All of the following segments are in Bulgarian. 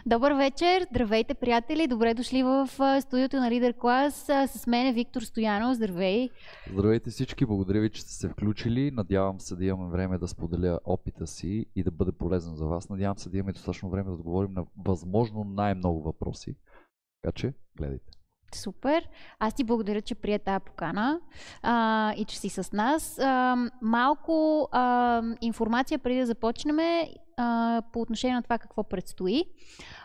Добър вечер, здравейте, приятели! Добре дошли в студиото на Leader Class. С мен е Виктор Стоянов. Здравей! Здравейте всички, благодаря ви, че сте се включили. Надявам се да имаме време да споделя опита си и да бъде полезен за вас. Надявам се да имаме достатъчно време да отговорим на възможно най-много въпроси. Така че, гледайте. Супер! Аз ти благодаря, че прие тази покана и че си с нас. Малко информация преди да започнем по отношение на това какво предстои.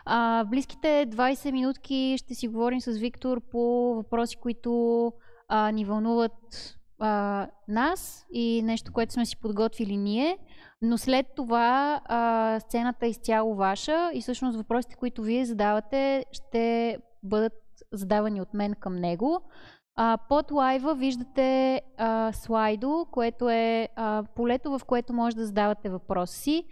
В близките 20 минутки ще си говорим с Виктор по въпроси, които ни вълнуват нас и нещо, което сме си подготвили ние. Но след това сцената е изцяло ваша и всъщност въпросите, които вие задавате, ще бъдат задавани от мен към него. Под лайва виждате слайдо, което е полето, в което може да задавате въпроси си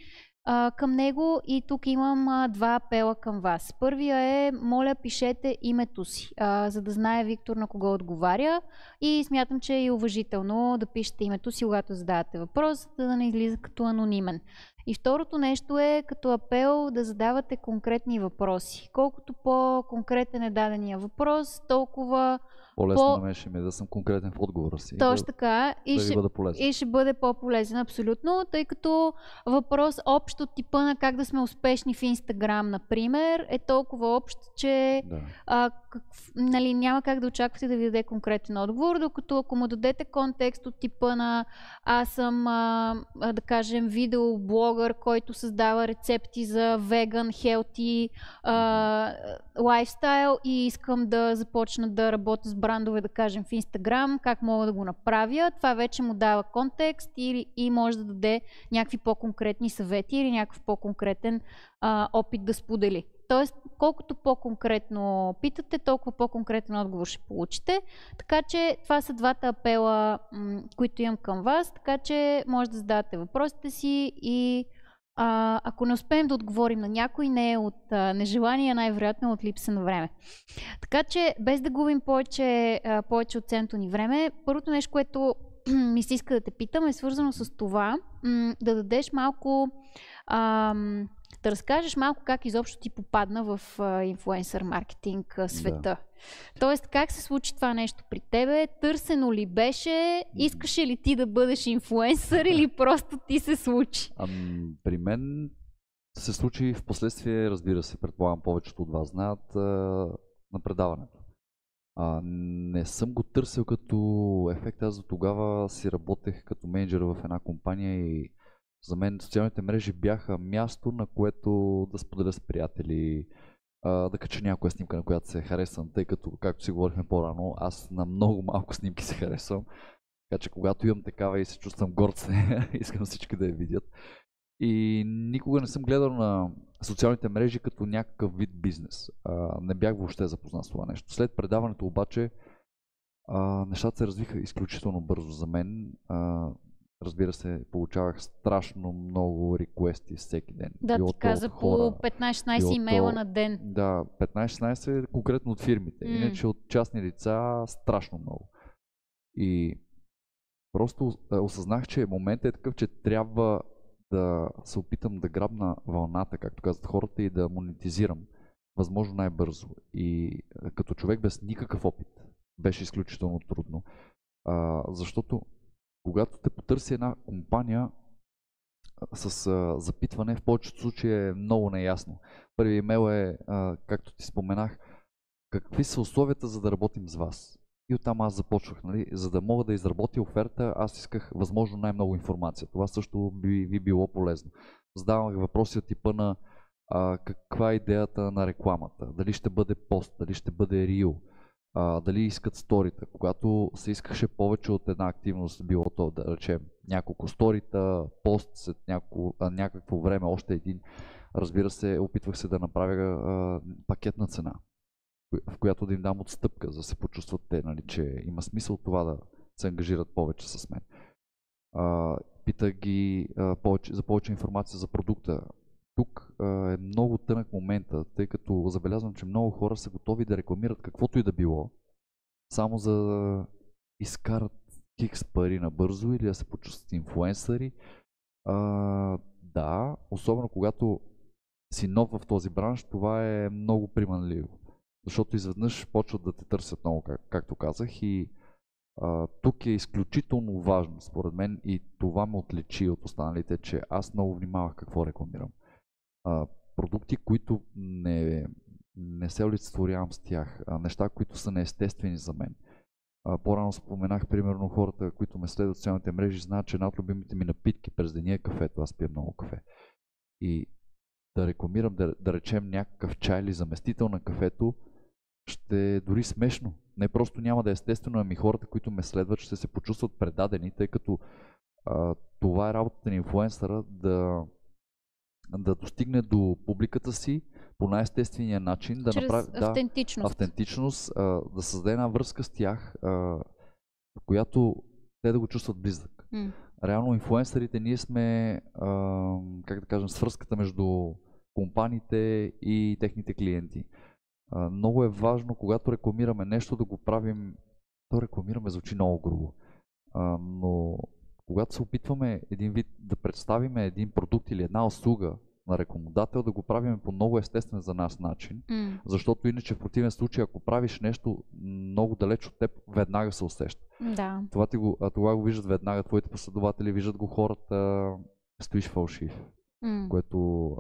към него, и тук имам два апела към вас. Първия е, моля, пишете името си, за да знае Виктор на кого отговаря, и смятам, че е уважително да пишете името си, когато задавате въпрос, за да не излиза като анонимен. И второто нещо е като апел да задавате конкретни въпроси. Колкото по-конкретен е дадения въпрос, толкова По-лесно на мен ще ми е да съм конкретен в отговора си. Точно така. Да ви бъда полезен. И ще бъде по-полезен, абсолютно, тъй като въпрос общ от типа на как да сме успешни в Инстаграм, например, е толкова общ, че нали, няма как да очаквате да ви даде конкретен отговор, докато ако му дадете контекст от типа на аз съм, да кажем, видеоблогър, който създава рецепти за веган, хелти лайфстайл и искам да започна да работя с брандове, да кажем, в Инстаграм, как мога да го направя, това вече му дава контекст и може да даде някакви по-конкретни съвети или някакъв по-конкретен опит да сподели. Тоест, колкото по-конкретно питате, толкова по-конкретен отговор ще получите. Така че това са двата апела, които имам към вас, така че може да задавате въпросите си и ако не успеем да отговорим на някой, не е от нежелание, най-вероятно от липса на време. Така че, без да губим повече от ценното ни време, първото нещо, което ми се иска да те питам, е свързано с това да дадеш малко, да разкажеш малко как изобщо ти попадна в инфлуенсър маркетинг света. Да. Тоест, как се случи това нещо при тебе? Търсено ли беше? Искаше ли ти да бъдеш инфлуенсър или просто ти се случи? При мен се случи в последствие, разбира се, предполагам повечето от вас знаят, на предаването. Не съм го търсил като ефект, аз до тогава си работех като менеджер в една компания и за мен социалните мрежи бяха място, на което да споделя с приятели, да кача някоя снимка, на която се харесвам, тъй като, както си говорихме по-рано, аз на много малко снимки се харесвам. Така че когато имам такава и се чувствам горд с нея, искам всички да я видят. И никога не съм гледал на социалните мрежи като някакъв вид бизнес. Не бях въобще запознат с това нещо. След предаването обаче нещата се развиха изключително бързо за мен. Разбира се, получавах страшно много реквести всеки ден. Да, ти каза по 15-16 имейла на ден. Да, 15-16 конкретно от фирмите. Иначе от частни лица страшно много. И просто осъзнах, че моментът е такъв, че трябва да се опитам да грабна вълната, както казват хората, и да монетизирам възможно най-бързо. И като човек без никакъв опит беше изключително трудно. Защото когато те потърси една компания с запитване, в повечето случаи е много неясно. Първият имейл е, както ти споменах, какви са условията за да работим с вас. И оттам аз започвах, нали? За да мога да изработя оферта, аз исках възможно най-много информация. Това също би било полезно. Задавах въпроси от типа на каква е идеята на рекламата, дали ще бъде пост, дали ще бъде рил, дали искат сторита. Когато се искаше повече от една активност, било то да речем няколко сторита, пост след някакво време, още един, разбира се, опитвах се да направя пакетна цена, в която да им дам отстъпка, за да се почувстват те, нали, че има смисъл това да се ангажират повече с мен. Питах ги за повече информация за продукта. Тук е много тънък момента, тъй като забелязвам, че много хора са готови да рекламират каквото и да било, само за да изкарат хикс пари набързо или да се почувстват инфлуенсъри. Да, особено когато си нов в този бранш, това е много приманливо. Защото изведнъж почват да те търсят много, както казах, и тук е изключително важно, според мен, и това ме отличи от останалите, че аз много внимавах какво рекламирам. Продукти, които не се олицетворявам с тях, неща, които са неестествени за мен. По-рано споменах, примерно, хората, които ме следват в социалните мрежи, знаят, че една от любимите ми напитки през деня е кафето. Аз пия много кафе. И да рекламирам, да речем, някакъв чай или заместител на кафето, ще е дори смешно. Не просто няма да е естествено, ами хората, които ме следват, ще се почувстват предадени, тъй като това е работата на инфлуенсъра да достигне до публиката си по най-естествения начин, да направи автентичност, да създаде една връзка с тях, в която те да го чувстват близък. Реално инфлуенсърите, ние сме, как да кажем, свръзката между компаниите и техните клиенти. Много е важно, когато рекламираме нещо, да го правим, то рекламираме звучи много грубо, но когато се опитваме един вид да представим един продукт или една услуга на рекламодател, да го правим по много естествен за нас начин, защото иначе в противен случай, ако правиш нещо много далеч от теб, веднага се усеща. Да. Това го виждат веднага твоите последователи, виждат го хората, стоиш фалшив, което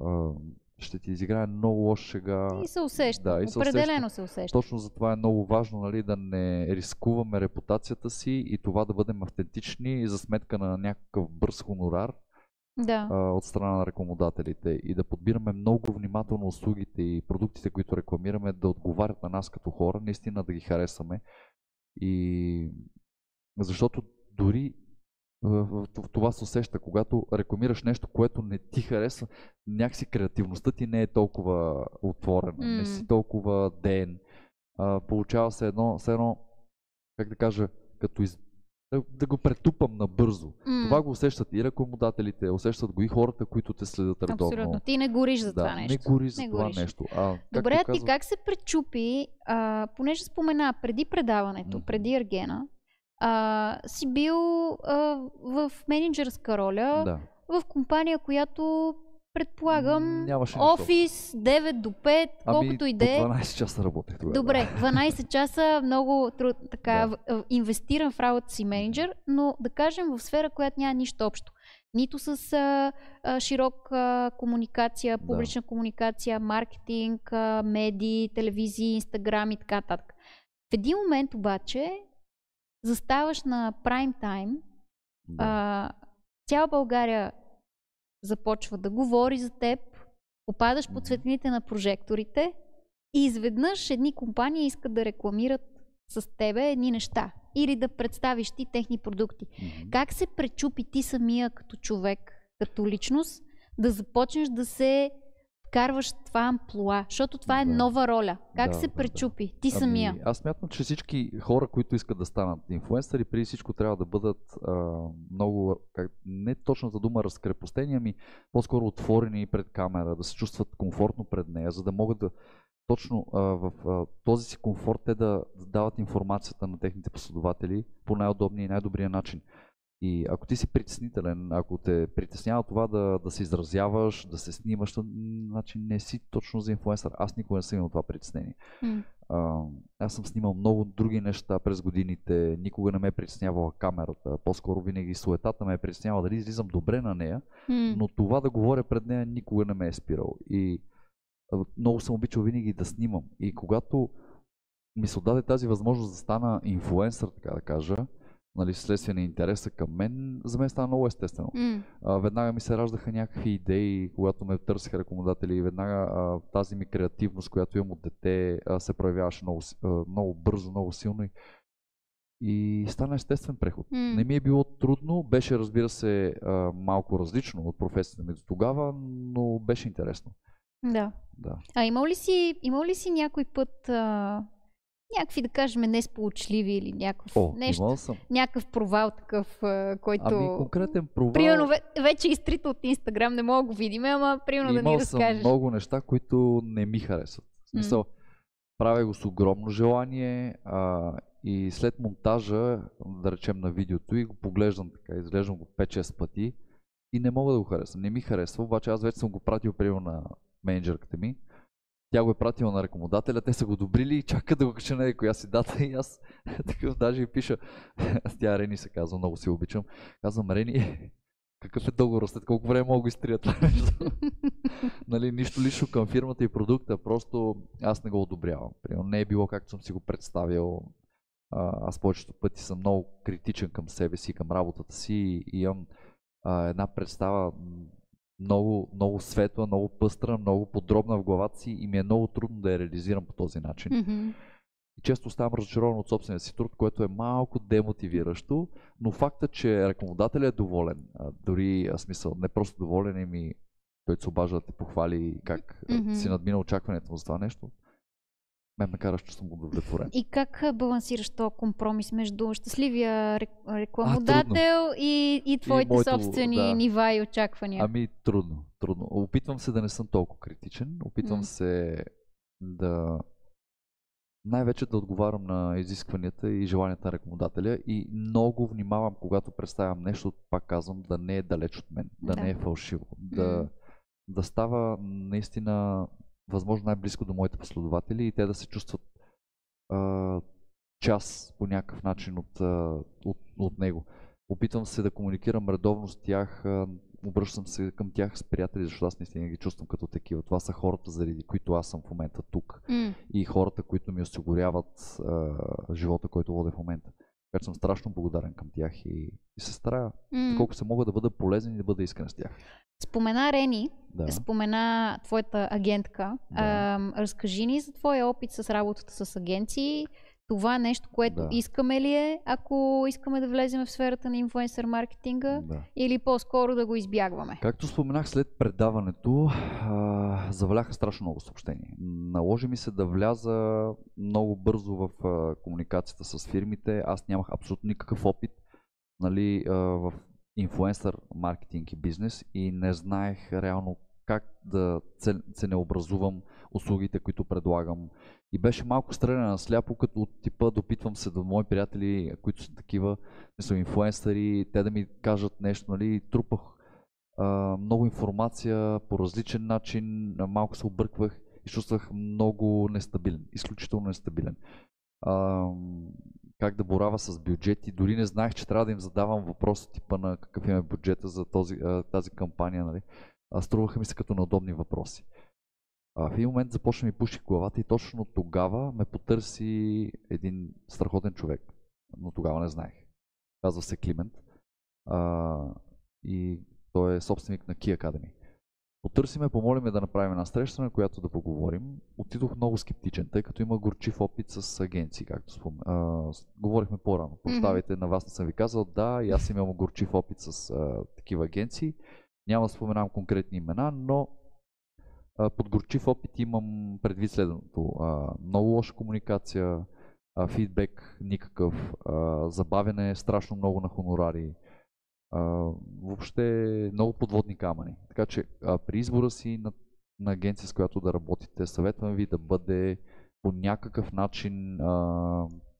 ще ти изиграе много лоша шега. И се усеща. Определено се усеща. Точно за това е много важно, нали, да не рискуваме репутацията си и това да бъдем автентични за сметка на някакъв бърз хонорар от страна на рекламодателите и да подбираме много внимателно услугите и продуктите, които рекламираме, да отговарят на нас като хора, наистина да ги харесаме. И защото дори в това се усеща, когато рекламираш нещо, което не ти хареса, някакси креативността ти не е толкова отворена, не си толкова ден. Получава се едно, как да кажа, като да го претупам набързо. Това го усещат и рекламодателите, усещат го и хората, които те следят редовно. Абсолютно. Ти не гориш за това нещо. Не гориш за това нещо. Добре, ти как се пречупи, понеже спомена преди предаването, преди Ергена, си бил в мениджърска роля в компания, която предполагам офис 9 до 5, колкото и да е. 12 часа работех тогава. Добре, 12 часа много инвестирам в работа си менеджер, но да кажем в сфера, която няма нищо общо. Нито с широка комуникация, публична комуникация, маркетинг, медии, телевизии, инстаграм и така нататък. В един момент обаче заставаш на прайм тайм, цяла България започва да говори за теб, попадаш под светлините на прожекторите и изведнъж едни компании искат да рекламират с тебе едни неща или да представиш ти техни продукти. Как се пречупи ти самия като човек, като личност, да започнеш да се вкарваш това амплуа, защото това е нова роля. Как се пречупи ти самия? Аз смятам, че всички хора, които искат да станат инфлуенсъри, преди всичко трябва да бъдат много, не точната дума разкрепостени, ами по-скоро отворени пред камера, да се чувстват комфортно пред нея, за да могат да точно в този си комфорт те да дават информацията на техните последователи по най-удобния и най-добрия начин. И ако ти си притеснителен, ако те притеснява това да се изразяваш, да се снимаш, значи не си точно за инфлуенсър. Аз никога не съм имал това притеснение. Аз съм снимал много други неща през годините, никога не ме е притеснявала камерата, по-скоро винаги суетата ме е притеснявала дали излизам добре на нея, но това да говоря пред нея никога не ме е спирал. И много съм обичал винаги да снимам. И когато ми се отдаде тази възможност да стана инфлуенсър, така да кажа, нали, следствие на интереса към мен, за мен стана много естествено. Веднага ми се раждаха някакви идеи, когато ме търсиха рекламодатели, и веднага тази ми креативност, която имам от дете, се проявяваше много бързо, много силно и стана естествен преход. Не ми е било трудно, беше, разбира се, малко различно от професията ми до тогава, но беше интересно. Да. Имал ли си някой път някакви, да кажем, несполучливи или някакъв провал такъв, който... конкретен провал... Примерно вече изтрита от Инстаграм, не мога да го видим, ама примерно да ни разкажеш. Имал съм много неща, които не ми харесват. В смисъл, правя го с огромно желание и след монтажа, да речем на видеото, и го поглеждам така, изглеждам го 5-6 пъти и не мога да го харесвам. Не ми харесва, обаче аз вече съм го пратил примерно на менеджерката ми. Тя го е пратила на рекламодателя, те са го одобрили и чакат да го кача на коя си дата и аз такъв даже и пиша. Тя Рени се казва, много си обичам. Казвам, Рени, какъв е договор, след колко време мога го изтрият това нещо? Нали, нищо лично към фирмата и продукта, просто аз не го одобрявам. Примерно не е било както съм си го представил. Аз повечето пъти съм много критичен към себе си, към работата си и имам една представа много светла, много пъстра, много подробна в главата си и ми е много трудно да я реализирам по този начин. И често ставам разочарован от собствения си труд, което е малко демотивиращо, но факта, че рекламодателят е доволен, дори смисъл, не просто доволен, ами той се обажда да те похвали как си надмина очакването му за това нещо, ме караш, че съм удовлетворен. И как балансираш този компромис между щастливия рекламодател и твоите собствени нива и очаквания? Ами трудно. Опитвам се да не съм толкова критичен. Опитвам се да най-вече да отговарям на изискванията и желанията на рекламодателя и много внимавам, когато представям нещо, пак казвам, да не е далеч от мен, да не е фалшиво, да става наистина възможно най-близко до моите последователи и те да се чувстват част по някакъв начин от него. Опитвам се да комуникирам редовно с тях, обръщам се към тях с приятели, защото аз наистина ги чувствам като такива. Това са хората, заради които аз съм в момента тук и хората, които ми осигуряват живота, който водя в момента. Така че съм страшно благодарен към тях и се старая, колко се мога да бъда полезен и да бъда искрен с тях. Спомена Рени, спомена твоята агентка. Разкажи ни за твоя опит с работата с агенции. Това нещо, което искаме ли е, ако искаме да влезем в сферата на инфлуенсър маркетинга, или по-скоро да го избягваме? Както споменах, след предаването заваляха страшно много съобщения. Наложи ми се да вляза много бързо в комуникацията с фирмите. Аз нямах абсолютно никакъв опит, нали, в инфлуенсър маркетинг и бизнес и не знаех реално как да ценообразувам услугите, които предлагам. И беше малко стреляне на сляпо, като от типа допитвам се до мои приятели, които са такива, не са инфлуенсъри, те да ми кажат нещо, нали, трупах много информация по различен начин, малко се обърквах и чувствах много нестабилен, изключително нестабилен. Как да боравя с бюджети, дори не знаех, че трябва да им задавам въпроса типа на какъв им е бюджета за тази кампания, нали. Струваха ми се като неудобни въпроси. В един момент започна ми пуши главата и точно тогава ме потърси един страхотен човек, но тогава не знаех. Казва се Климент и той е собственик на Key Academy. Потърси ме, помоли ме да направим една среща, на която да поговорим. Отидох много скептичен, тъй като има горчив опит с агенции, както говорихме по-рано. Прощавайте, на вас не съм ви казал, да, и аз имам горчив опит с такива агенции. Няма да споменавам конкретни имена, но под горчив опит имам предвид следното. Много лоша комуникация, фидбек никакъв, забавяне страшно много на хонорари, въобще много подводни камъни. Така че при избора си на агенция, с която да работите, съветвам ви да бъде по някакъв начин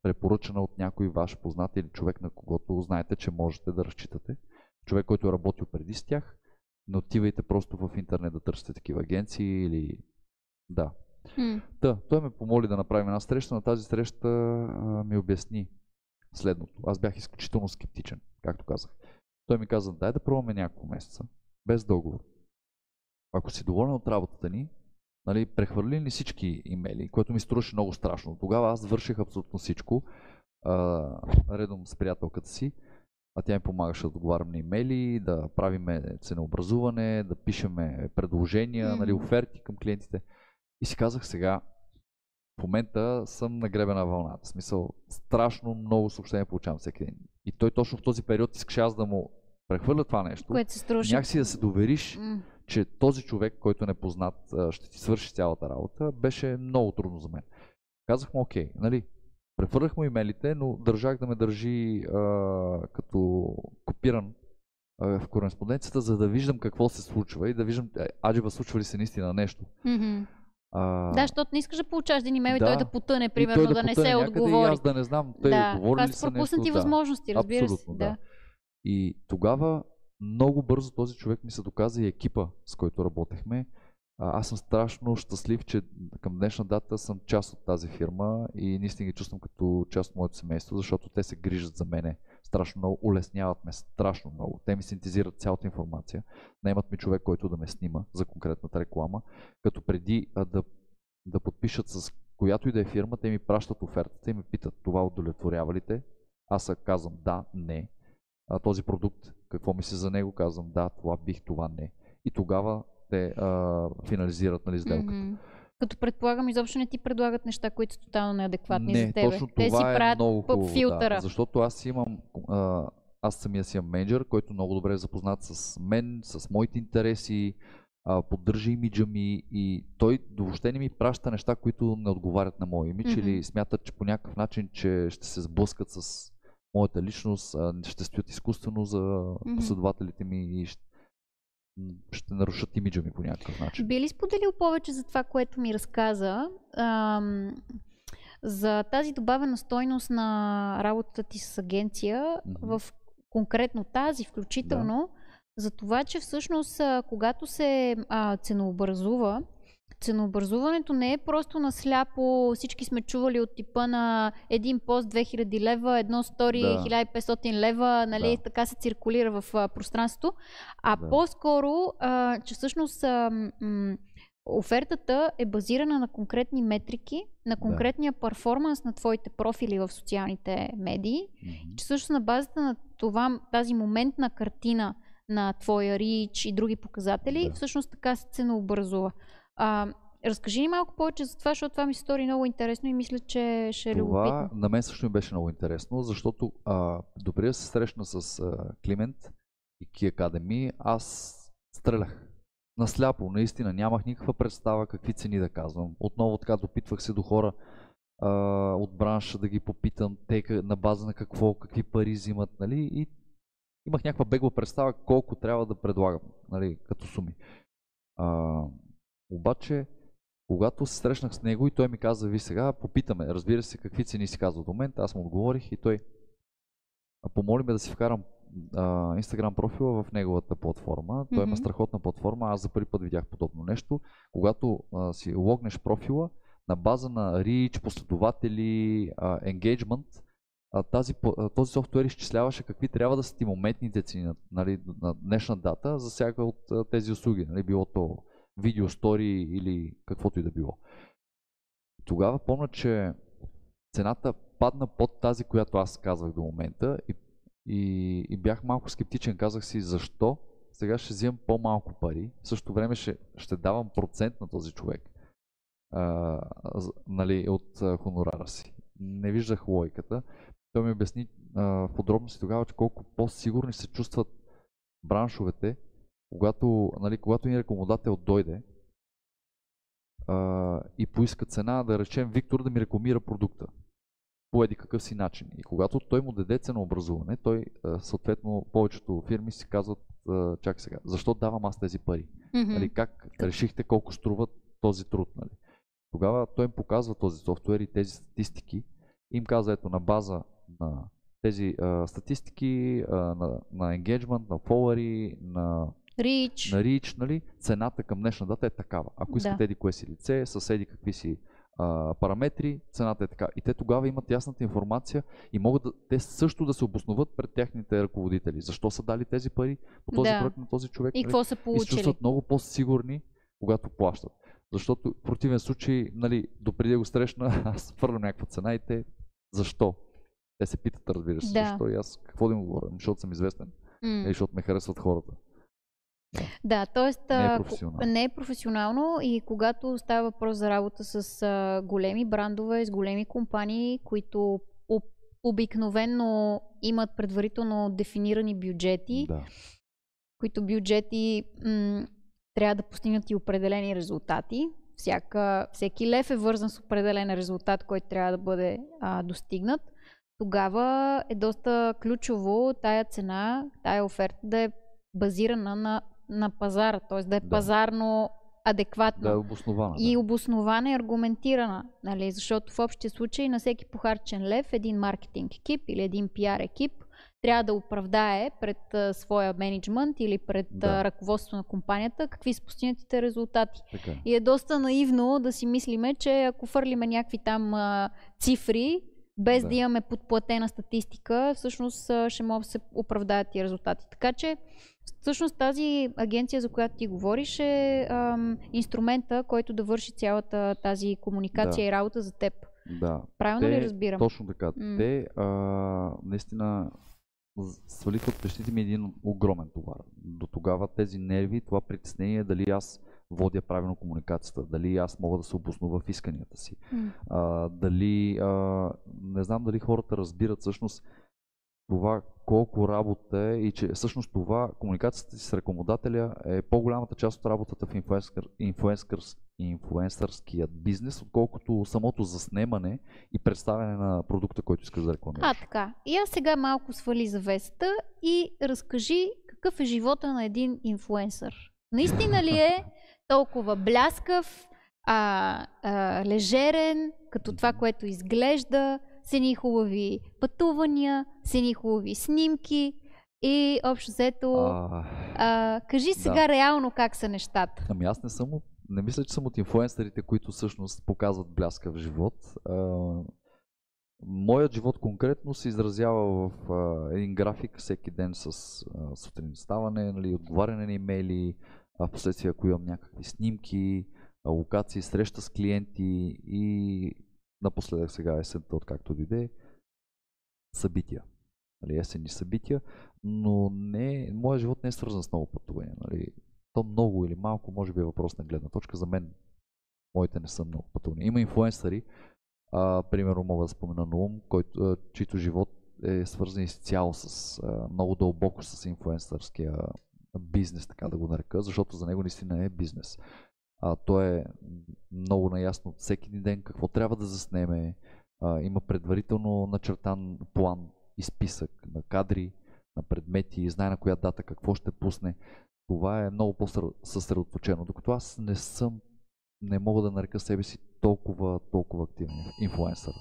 препоръчана от някой ваш познат или човек, на когото знаете, че можете да разчитате. Човек, който е работил преди с тях. Не отивайте просто в интернет да търсите такива агенции или... Да. Той ме помоли да направим една среща. На тази среща ми обясни следното. Аз бях изключително скептичен, както казах. Той ми каза, дай да пробваме няколко месеца, без договор. Ако си доволен от работата ни, нали, прехвърли ни всички имейли, което ми струваше много страшно. Тогава аз върших абсолютно всичко, редом с приятелката си. А тя ми помагаше да договарям на имейли, да правиме ценообразуване, да пишеме предложения, нали, оферти към клиентите. И си казах сега, в момента съм на гребена вълна. В смисъл, страшно много съобщения получавам всеки ден. И той точно в този период искаше аз да му прехвърля това нещо. Което се струваше. Някакси да се довериш, че този човек, който не познат, ще ти свърши цялата работа, беше много трудно за мен. Казах му, окей, нали, прехвърлях му имейлите, но държах да ме държи като копиран в кореспонденцията, за да виждам какво се случва и да виждам, аджеба случва ли се наистина нещо. Да, защото не искаш да получаваш един имейл и той да потъне, примерно, да не се отговори. И аз да не знам, те отговорили ли са нещо. Това са пропуснати възможности, разбира се. Абсолютно, да. И тогава много бързо този човек ми се доказа и екипа, с който работехме, Аз съм страшно щастлив, че към днешна дата съм част от тази фирма и наистина ги чувствам като част от моето семейство, защото те се грижат за мене страшно много, улесняват ме страшно много. Те ми синтезират цялата информация, наемат ми човек, който да ме снима за конкретната реклама, като преди да подпишат с която и да е фирма, те ми пращат офертата и ме питат, това удовлетворява ли те? Аз казвам да, не. Този продукт, какво мисли за него? Казвам да, това бих, това не. И тогава те финализират, нали, сделката. Mm-hmm. Като предполагам, изобщо не ти предлагат неща, които са тотално неадекватни Не, за тебе. Точно те това си е правят много хубаво, филтъра. Да, защото аз самия си имам менеджер, който много добре е запознат с мен, с моите интереси, поддържа имиджа ми и той въобще не ми праща неща, които не отговарят на моя имидж или смятат, че по някакъв начин, че ще се сблъскат с моята личност, ще стоят изкуствено за последователите ми и ще нарушат имиджа ми по някакъв начин. Би ли споделил повече за това, което ми разказа? За тази добавена стойност на работата ти с агенция, в конкретно тази включително, за това, че всъщност когато се ценообразува, ценообразуването не е просто на сляпо, всички сме чували от типа на един пост 2000 лева, едно стори 1500 лева, нали, така се циркулира в пространството, по-скоро, че всъщност офертата е базирана на конкретни метрики, на конкретния перформанс на твоите профили в социалните медии, че всъщност на базата на това, тази моментна картина на твоя рич и други показатели, всъщност така се ценообразува. Разкажи ни малко повече за това, защото това ми се стори много интересно и мисля, че ще е любопитно. Това на мен също ми беше много интересно, защото допреди да се срещна с Климент и Key Academy, аз стрелях насляпо, наистина нямах никаква представа какви цени да казвам. Отново така допитвах се до хора от бранша да ги попитам те на база на какви пари взимат, нали, и имах някаква бегла представа колко трябва да предлагам, нали, като суми. Обаче, когато се срещнах с него и той ми каза, ви сега попитаме, разбира се, какви цени си казва до момента, аз му отговорих и той помоли ме да си вкарам Instagram профила в неговата платформа. Той има страхотна платформа, аз за първи път видях подобно нещо. Когато си логнеш профила, на база на reach, последователи, engagement, този софтуер изчисляваше какви трябва да са ти моментните цени, нали, на днешна дата за всяка от тези услуги, нали, било то видео, стори или каквото и да било. Тогава помня, че цената падна под тази, която аз казвах до момента и бях малко скептичен. Казах си, защо сега ще взимам по-малко пари, в същото време ще давам процент на този човек, нали, от хонорара си. Не виждах логиката. Той ми обясни в подробности тогава, че колко по-сигурни се чувстват браншовете, когато един рекламодател дойде и поиска цена, да речем Виктор да ми рекламира продукта по еди какъв си начин. И когато той му даде ценообразуване, той съответно повечето фирми си казват, чакай сега, защо давам аз тези пари? Нали, как решихте колко струва този труд? Нали? Тогава той им показва този софтуер и тези статистики и им казва, ето на база на тези статистики, на engagement, на follower, на reach, нали, цената към днешна дата е такава. Ако искате еди кое си лице, с еди какви си параметри, цената е така. И те тогава имат ясната информация и могат те също да се обосноват пред техните ръководители. Защо са дали тези пари по този проект на този човек? И какво са получили? И се чувстват много по-сигурни, когато плащат. Защото в противен случай, нали, допреди да го срещна, аз фърлям някаква цена и те защо? Те се питат, разбира се, защо и аз какво да им говоря? Защото съм известен. Защото ме харесват хората. Да, т.е. не е професионално и когато става въпрос за работа с големи брандове, с големи компании, които обикновено имат предварително дефинирани бюджети, които бюджети трябва да постигнат и определени резултати. Всеки лев е вързан с определен резултат, който трябва да бъде достигнат. Тогава е доста ключово тая цена, тая оферта да е базирана на пазара, т.е. да е пазарно адекватна. Да е обоснована. И обоснована и аргументирана. Нали? Защото в общия случай на всеки похарчен лев един маркетинг екип или един пиар екип трябва да оправдае пред своя менеджмент или пред ръководството на компанията какви са постигнатите резултати. Така. И е доста наивно да си мислиме, че ако фърлиме някакви там цифри, без да имаме подплатена статистика, всъщност ще могат да се оправдаят тия резултати. Така че всъщност тази агенция, за която ти говориш, е инструмента, който да върши цялата тази комуникация и работа за теб. Да. Правилно ли разбирам? Точно така. Те наистина свалиха от плещите ми един огромен товар. До тогава тези нерви, това притеснение, дали аз водя правилно комуникацията, дали аз мога да се обоснува в исканията си. Дали, не знам дали хората разбират всъщност това колко работа е и че всъщност това, комуникацията си с рекламодателя е по-голямата част от работата в инфлуенсърският бизнес, отколкото самото заснемане и представяне на продукта, който искаш да рекламираш. Така. И аз сега малко свали завесата и разкажи какъв е живота на един инфлуенсър. Наистина ли е толкова бляскав, лежерен, като това, което изглежда, с едни хубави пътувания, с едни хубави снимки и общо взето кажи сега реално как са нещата. Ами аз не мисля, че съм от инфлуенсърите, които всъщност показват бляскав живот. Моят живот конкретно се изразява в един график всеки ден с сутрин ставане, нали, отговаряне на имейли, впоследствие ако имам някакви снимки, локации, среща с клиенти и напоследък сега есента, откакто дойде, събития. Нали, есенни събития, но моят живот не е свързан с много пътувания. Нали. То много или малко може би е въпрос на гледна точка. За мен моите не са много пътувания. Има инфлуенсъри, примерно мога да спомена Наум, чийто живот е свързан изцяло с много дълбоко с инфлуенсърския бизнес, така да го нарека, защото за него наистина е бизнес. Той е много наясно всеки ден какво трябва да заснеме, има предварително начертан план и списък на кадри, на предмети, знае на коя дата какво ще пусне. Това е много по-съсредоточено, докато аз не мога да нарека себе си толкова активен инфлуенсър.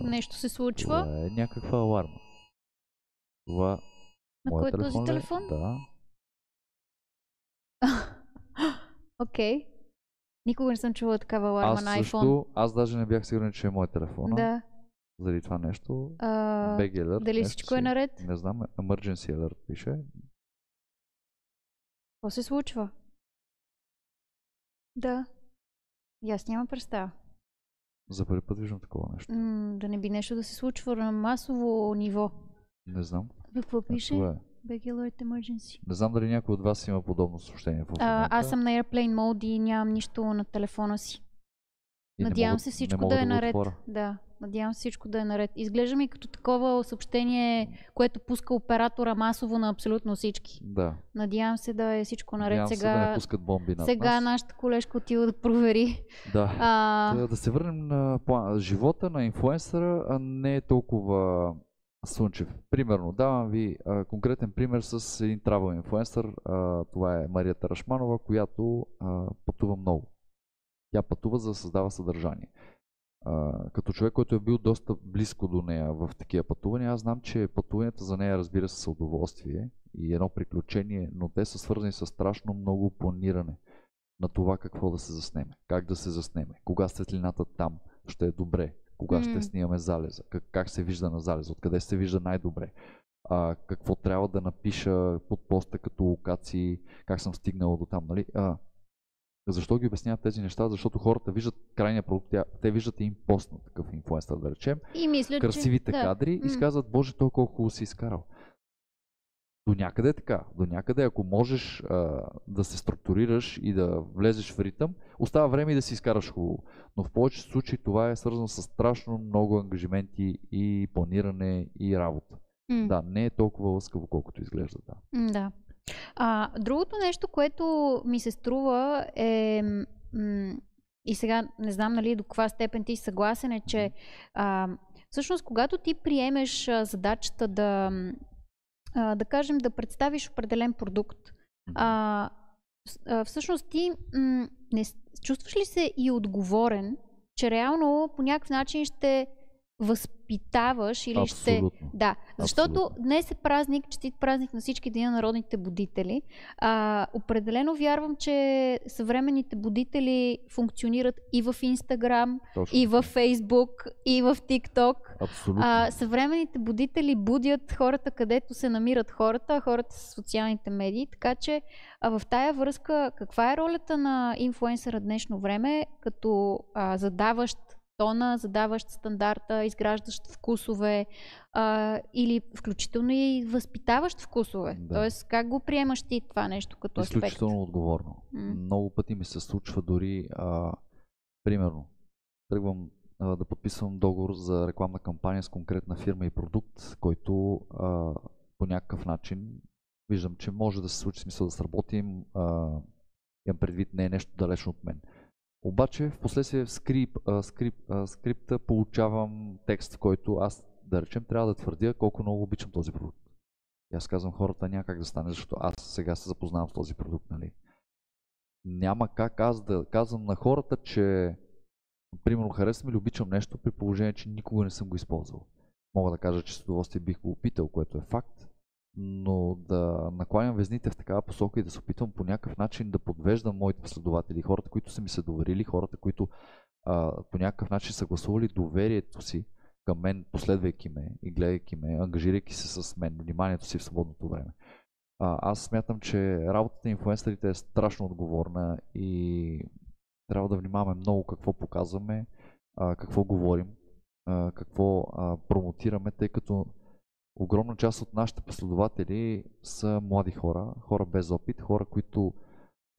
Нещо се случва? Това е някаква аларма. Това на кой е този телефон? Да. Окей. Никога не съм чувала такава аларма на iPhone. Аз даже не бях сигурен, че е моят телефон. Да. Заради това нещо. BG Alert. Дали всичко е наред? Не знам. Emergency Alert пише. Какво се случва? Да. И аз нямам представа. За първи път виждам такова нещо. Да не би нещо да се случва на масово ниво. Не знам. Какво пише? BG Alert Emergency. Не знам дали някой от вас има подобно съобщение в момента. Аз съм на Airplane Mode и нямам нищо на телефона си. Надявам се всичко да е наред. Да, надявам се всичко да е наред. Изглежда ми като такова съобщение, което пуска оператора масово на абсолютно всички. Да. Надявам се да е всичко наред. Надявам сега, се да не пускат бомби над сега нас. Нашата колежка отива да провери. Да. Да се върнем на плана. Живота на инфлуенсъра не е толкова слънчев. Примерно, давам ви конкретен пример с един travel инфлуенсър. Това е Мария Тарашманова, която пътува много. Тя пътува за да създава съдържание. Като човек, който е бил доста близко до нея в такива пътувания, аз знам, че пътуванията за нея, разбира се, са удоволствие и едно приключение, но те са свързани с страшно много планиране на това какво да се заснеме, как да се заснеме, кога светлината там ще е добре, кога ще снимаме залеза, как се вижда на залеза, откъде се вижда най-добре, какво трябва да напиша под поста като локации, как съм стигнал до там, нали? Защо ги обясняват тези неща? Защото хората виждат крайния продукт, те виждат един пост на такъв инфлуенсър, да речем, и мислят, красивите кадри и си казват, боже, той колко хубаво си изкарал. До някъде е така. До някъде, ако можеш да се структурираш и да влезеш в ритъм, остава време и да си изкараш хубаво. Но в повечето случаи това е свързано с страшно много ангажименти и планиране и работа. Да, не е толкова лъскаво, колкото изглежда. Да. Другото нещо, което ми се струва е, и сега не знам нали до каква степен ти съгласен е, че всъщност когато ти приемеш задачата да кажем да представиш определен продукт, всъщност ти не чувстваш ли се и отговорен, че реално по някакъв начин ще възпитаваш или Абсолютно. Да, защото Абсолютно. днес е празник, честит празник на всички Деня на народните будители. Определено вярвам, че съвременните будители функционират и в Инстаграм, Точно. и в Фейсбук, и в ТикТок. Абсолютно. Съвременните будители будят хората, където се намират хората, хората с социалните медии, така че в тая връзка каква е ролята на инфлуенсъра днешно време, като задаващ тона, задаващ стандарта, изграждащ вкусове или включително и възпитаващ вкусове. Да. Тоест, как го приемаш ти това нещо като аспект? Изключително отговорно. Много пъти ми се случва дори, примерно, тръгвам да подписвам договор за рекламна кампания с конкретна фирма и продукт, който по някакъв начин виждам, че може да се случи, смисъл да сработим, имам предвид, не е нещо далечно от мен. Обаче в последствие в скрипта получавам текст, в който аз, да речем, трябва да твърдя колко много обичам този продукт. И аз казвам, хората няма как да стане, защото аз сега се запознавам с този продукт, нали? Няма как аз да казвам на хората, че примерно харесвам или обичам нещо, при положение, че никога не съм го използвал. Мога да кажа, че с удоволствие бих го опитал, което е факт, но да накланям везните в такава посока и да се опитвам по някакъв начин да подвеждам моите последователи, хората, които са ми се доверили, хората, които по някакъв начин са гласували доверието си към мен, последвайки ме и гледайки ме, ангажирайки се с мен, вниманието си в свободното време. Аз смятам, че работата на инфлуенсърите е страшно отговорна и трябва да внимаваме много какво показваме, какво говорим, какво промотираме, тъй като огромна част от нашите последователи са млади хора, хора без опит, хора, които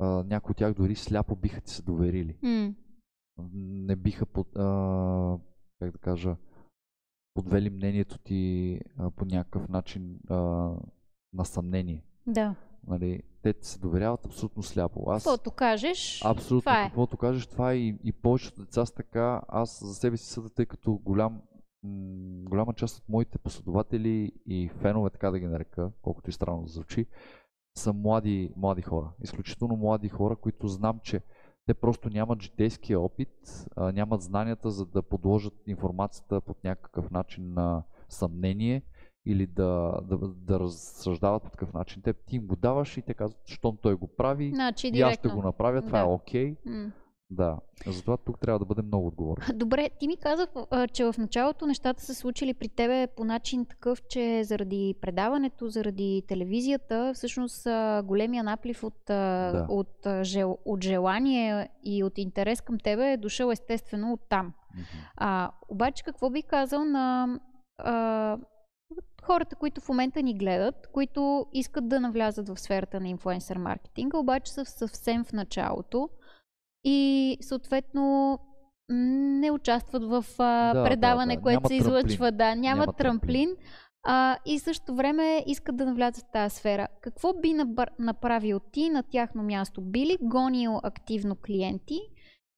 някои от тях дори сляпо биха ти се доверили. Не биха как да кажа, подвели мнението ти по някакъв начин на съмнение. Да. Нали, те ти се доверяват абсолютно сляпо. Каквото кажеш, абсолютно, това е. Каквото кажеш, това е и повечето деца са така. Аз за себе си съда, тъй като голяма част от моите последователи и фенове, така да ги нарека, колкото и странно да звучи, са млади хора. Изключително млади хора, които знам, че те просто нямат житейския опит, нямат знанията, за да подложат информацията под някакъв начин на съмнение или да разсъждават по такъв начин. Ти им го даваш и те казват, щом той го прави, значи, и аз ще го направя, това да. е окей. Да, затова тук трябва да бъдем много отговорни. Добре, ти ми каза, че в началото нещата са случили при тебе по начин такъв, че заради предаването, заради телевизията, всъщност големия наплив от желание и от интерес към тебе е дошъл естествено от там. Обаче какво би казал на хората, които в момента ни гледат, които искат да навлязат в сферата на инфлуенсър маркетинга, обаче са съвсем в началото и съответно не участват в предаване, което се излъчва. Нямат трамплин. И също време искат да навлязат в тази сфера. Какво би направил ти на тяхно място? Би ли гонил активно клиенти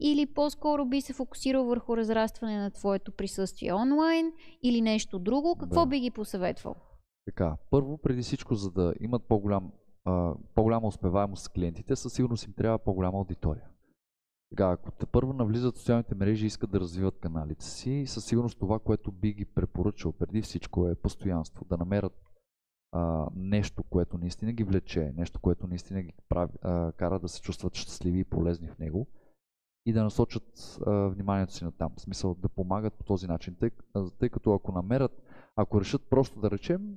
или по-скоро би се фокусирал върху разрастване на твоето присъствие онлайн или нещо друго? Какво би ги посъветвал? Така, първо, преди всичко, за да имат по-голяма успеваемост с клиентите, със сигурност им трябва по-голяма аудитория. Сега, ако те първо навлизат в социалните мрежи и искат да развиват каналите си, със сигурност това, което би ги препоръчал преди всичко е постоянство, да намерят нещо, което наистина ги влече, нещо, което наистина ги кара да се чувстват щастливи и полезни в него и да насочат вниманието си на там. В смисъл да помагат по този начин, тъй като ако решат просто да речем,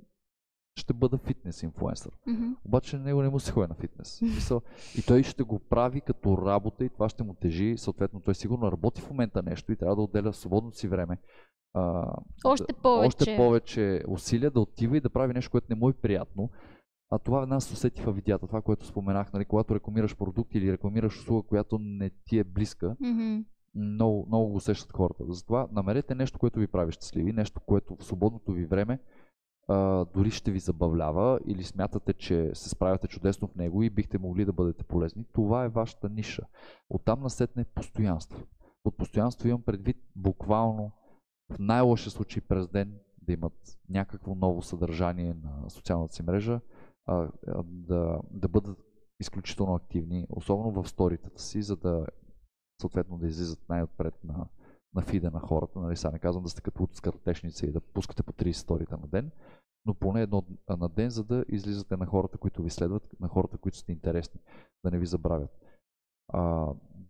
ще бъда фитнес инфлуенсър. Обаче него не му се ходи на фитнес. И той ще го прави като работа и това ще му тежи. Съответно, той сигурно работи в момента нещо и трябва да отделя свободното си време. Още повече усилия да отива и да прави нещо, което не му е приятно. А това веднага се усети във видеята. Това, което споменах, нали, когато рекламираш продукт или рекламираш услуга, която не ти е близка, много го усещат хората. Затова намерете нещо, което ви прави щастливи, нещо, което в свободното ви време дори ще ви забавлява или смятате, че се справяте чудесно в него и бихте могли да бъдете полезни. Това е вашата ниша. Оттам насетне постоянство. От постоянство имам предвид буквално в най-лошия случай през ден да имат някакво ново съдържание на социалната си мрежа, да бъдат изключително активни, особено в сторитата си, за да съответно да излизат най-отпред на фида на хората. Нали, сега не казвам да сте като от скъртешници и да пускате по 30 сторита на ден, но поне едно на ден, за да излизате на хората, които ви следват, на хората, които сте интересни, да не ви забравят.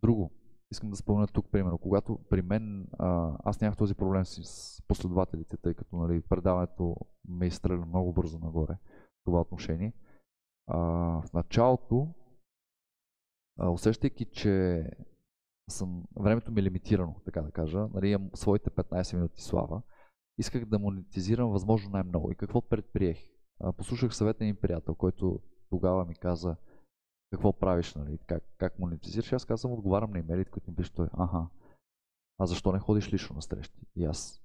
Друго, искам да спомена тук, примерно, когато при мен, аз нямах този проблем с последователите, тъй като нали, предаването ме изстреля много бързо нагоре в това отношение. В началото, усещайки, че времето ми е лимитирано, така да кажа, нали, имам своите 15 минути слава, исках да монетизирам възможно най-много. И какво предприех? Послушах съвета на приятел, който тогава ми каза какво правиш, нали, как монетизираш. Аз казвам, отговарям на имейлите, които ми пише той. А защо не ходиш лично на срещи? И аз,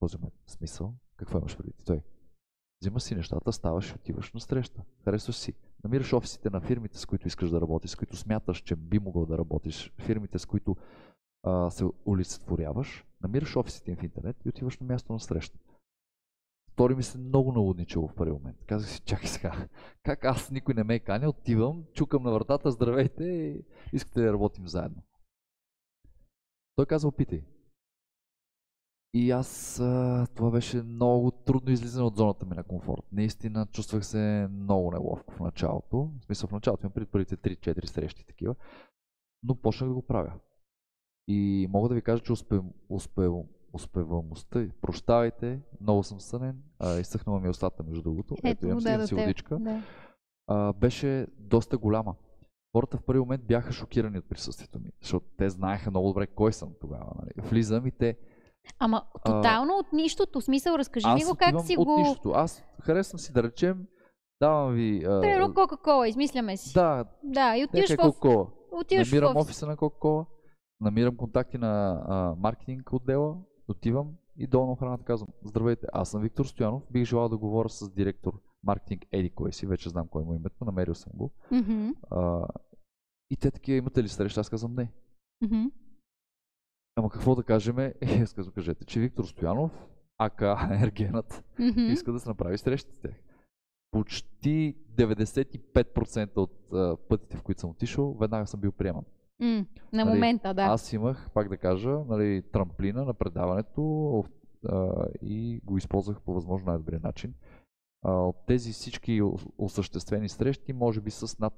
този смисъл, какво имаш преди? Той, взимаш си нещата, ставаш и отиваш на среща. Харесваш си. Намираш офисите на фирмите, с които искаш да работиш, с които смяташ, че би могъл да работиш, фирмите, с които се олицетворяваш, намираш офисите им в интернет и отиваш на място на среща. Стори ми се много налудничево в първи момент. Казах си, чакай сега, как аз никой не ме е каня, отивам, чукам на вратата, здравейте и искате да работим заедно. Той каза, опитай. И аз, това беше много трудно излизане от зоната ми на комфорт. Наистина чувствах се много неловко в началото. В смисъл в началото имам преди първите 3-4 срещи такива. Но почнах да го правя. И мога да ви кажа, че успеваемостта, прощавайте, много съм сънен, изсъхнала ми устата между другото. Ето имам си водичка. Да. Беше доста голяма. Хората в първи момент бяха шокирани от присъствието ми, защото те знаеха много добре кой съм тогава. Нали. Влизам и те... Ама тотално от нищото, смисъл, разкажи ми го как си от го... От нищото. Аз харесвам си да речем, давам ви... Примерно Кока-Кола, измисляме си. Да, и отиваш в... Намирам офиса на Кока-Кола, намирам контакти на маркетинг отдела, отивам и долу на охраната казвам, здравейте, аз съм Виктор Стоянов, бих желал да говоря с директор маркетинг Еди кой си, вече знам кой му е името, намерил съм го. И те такива, имате ли среща? Аз казвам не. Ама какво да кажем? Аз казвам, кажете, че Виктор Стоянов, АКА Ергенът, иска да се направи среща с тях. Почти 95% от пътите, в които съм отишъл, веднага съм бил приеман. На момента, да. Аз имах, пак да кажа, нали, трамплина на предаването и го използвах по възможно най-добрия начин. От тези всички осъществени срещи, може би с над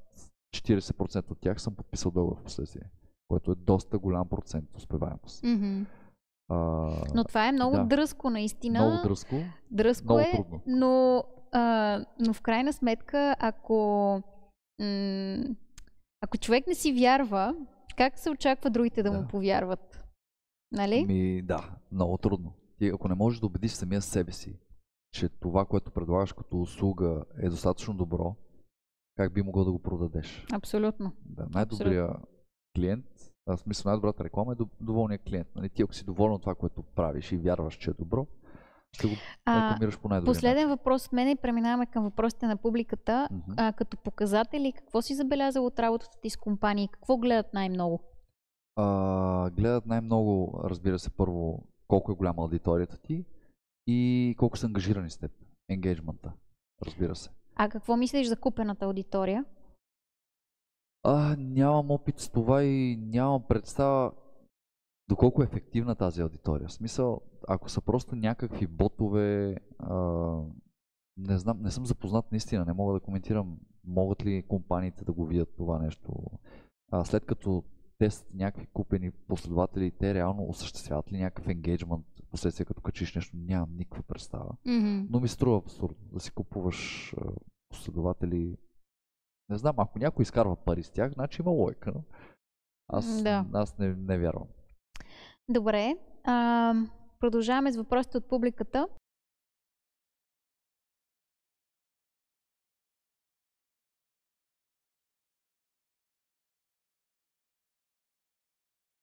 40% от тях съм подписал договор в последствие, което е доста голям процент успеваемост. Но това е много дръзко, наистина. Много дръзко. Дръзко много трудно. Но в крайна сметка, ако човек не си вярва, как се очаква другите да му повярват? Нали? Да, много трудно. Ти, ако не можеш да убедиш самия себе си, че това, което предлагаш като услуга е достатъчно добро, как би могъл да го продадеш? Абсолютно. Да, най-добрият клиент, в смисъл най-добрата реклама е доволният клиент. Нали? Ти ако си доволен от това, което правиш и вярваш, че е добро, ще го рекламираш по най-добрия Последен въпрос от мен и преминаваме към въпросите на публиката. Като показатели, какво си забелязал от работата ти с компании? Какво гледат най-много? Гледат най-много, разбира се, първо колко е голяма аудиторията ти и колко са ангажирани с теб. Енгейджмента, разбира се. А какво мислиш за купената аудитория? Нямам опит с това и нямам представа доколко е ефективна тази аудитория. В смисъл, ако са просто някакви ботове, не знам, не съм запознат наистина, не мога да коментирам могат ли компаниите да го видят това нещо. След като те са някакви купени последователи, те реално осъществяват ли някакъв енгейджмент, последствие като качиш нещо, нямам никаква представа. Но ми струва абсурдно да си купуваш последователи. Не знам, ако някой изкарва пари с тях, значи има лойка. Но аз не вярвам. Добре, продължаваме с въпросите от публиката.